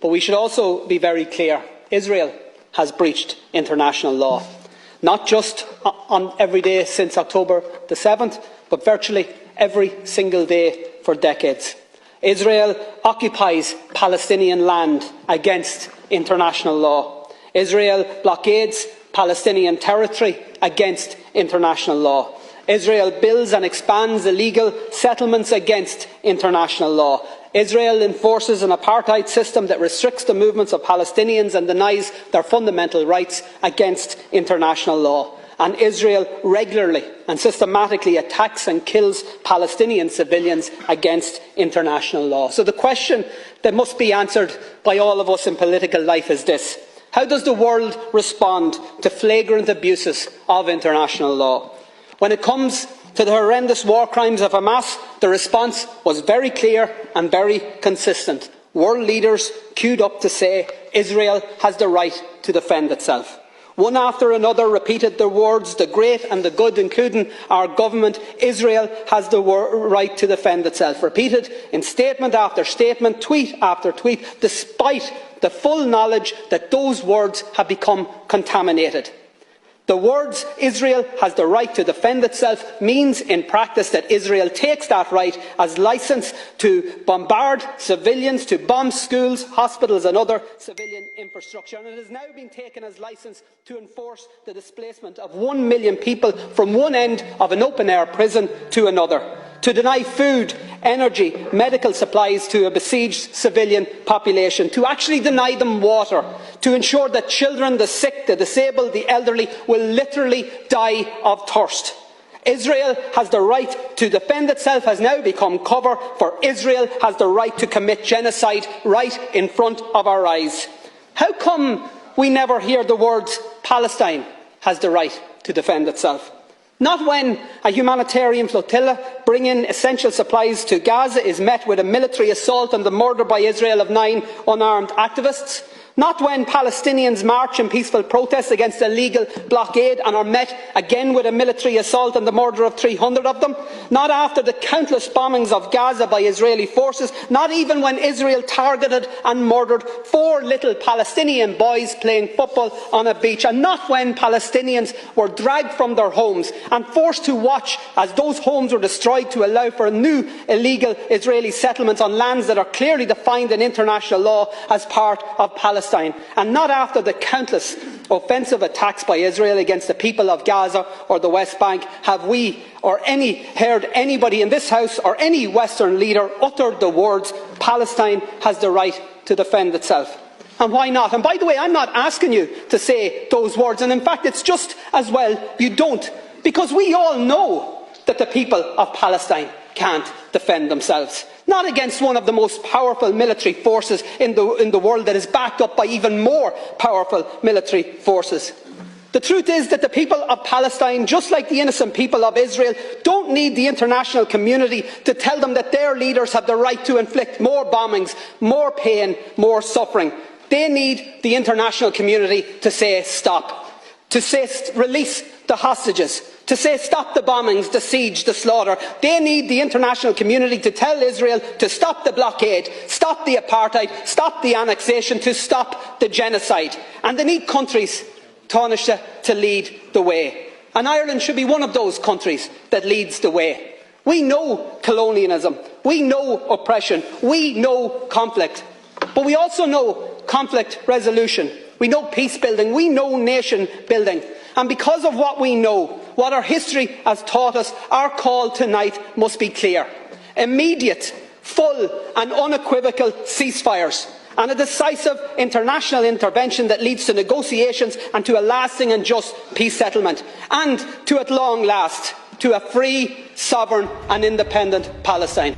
But we should also be very clear. Israel has breached international law, not just on every day since October the 7th, but virtually every single day for decades. Israel occupies Palestinian land against international law. Israel blockades Palestinian territory against international law. Israel builds and expands illegal settlements against international law. Israel enforces an apartheid system that restricts the movements of Palestinians and denies their fundamental rights against international law. And Israel regularly and systematically attacks and kills Palestinian civilians against international law. So the question that must be answered by all of us in political life is this: how does the world respond to flagrant abuses of international law? When it comes to the horrendous war crimes of Hamas, the response was very clear and very consistent. World leaders queued up to say Israel has the right to defend itself. One after another repeated the words, the great and the good, including our government: Israel has the right to defend itself. Repeated in statement after statement, tweet after tweet, despite the full knowledge that those words have become contaminated. The words "Israel has the right to defend itself" means in practice that Israel takes that right as licence to bombard civilians, to bomb schools, hospitals and other civilian infrastructure. And it has now been taken as licence to enforce the displacement of 1 million people from one end of an open-air prison to another, to deny food, energy, medical supplies to a besieged civilian population, to actually deny them water, to ensure that children, the sick, the disabled, the elderly will literally die of thirst. Israel has the right to defend itself has now become cover for Israel has the right to commit genocide right in front of our eyes. How come we never hear the words "Palestine has the right to defend itself"? Not when a humanitarian flotilla bringing essential supplies to Gaza is met with a military assault and the murder by Israel of 9 unarmed activists. Not when Palestinians march in peaceful protest against a legal blockade and are met again with a military assault and the murder of 300 of them. Not after the countless bombings of Gaza by Israeli forces. Not even when Israel targeted and murdered 4 little Palestinian boys playing football on a beach. And not when Palestinians were dragged from their homes and forced to watch as those homes were destroyed to allow for new illegal Israeli settlements on lands that are clearly defined in international law as part of Palestine. And not after the countless offensive attacks by Israel against the people of Gaza or the West Bank have we heard anybody in this House or any Western leader utter the words "Palestine has the right to defend itself." And why not? And by the way, I'm not asking you to say those words, and in fact it's just as well you don't, because we all know that the people of Palestine can't defend themselves. Not against one of the most powerful military forces in the world that is backed up by even more powerful military forces. The truth is that the people of Palestine, just like the innocent people of Israel, don't need the international community to tell them that their leaders have the right to inflict more bombings, more pain, more suffering. They need the international community to say stop, to say release the hostages, to say stop the bombings, the siege, the slaughter. They need the international community to tell Israel to stop the blockade, stop the apartheid, stop the annexation, to stop the genocide. And they need countries, Taoiseach, to lead the way. And Ireland should be one of those countries that leads the way. We know colonialism, we know oppression, we know conflict, but we also know conflict resolution. We know peace building, we know nation building. And because of what we know, what our history has taught us, our call tonight must be clear: immediate, full and unequivocal ceasefires, and a decisive international intervention that leads to negotiations and to a lasting and just peace settlement, and to, at long last, to a free, sovereign and independent Palestine.